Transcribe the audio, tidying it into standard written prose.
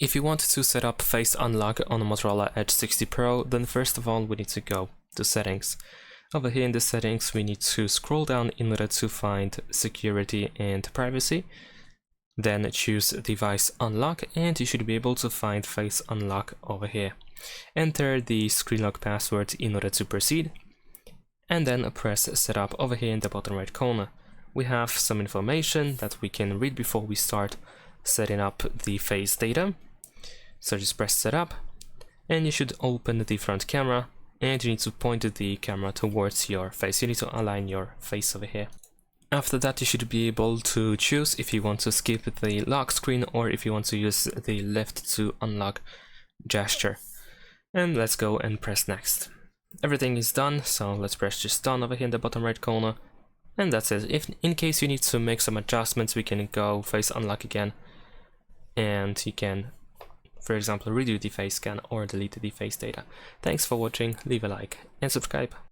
If you want to set up face unlock on a Motorola Edge 60 Pro, then first of all we need to go to settings. Over here in the settings we need to scroll down in order to find security and privacy. Then choose device unlock and you should be able to find face unlock over here. Enter the screen lock password in order to proceed. And then press setup over here in the bottom right corner. We have some information that we can read before we start setting up the face data. So just press setup and you should open the front camera and you need to point the camera towards your face. You need to align your face over here. After that you should be able to choose if you want to skip the lock screen or if you want to use the left to unlock gesture. And let's go and press next. Everything is done, so let's press just done over here in the bottom right corner. And that's it. If in case you need to make some adjustments, we can go face unlock again. And you can, for example, redo the face scan or delete the face data. Thanks for watching, leave a like and subscribe.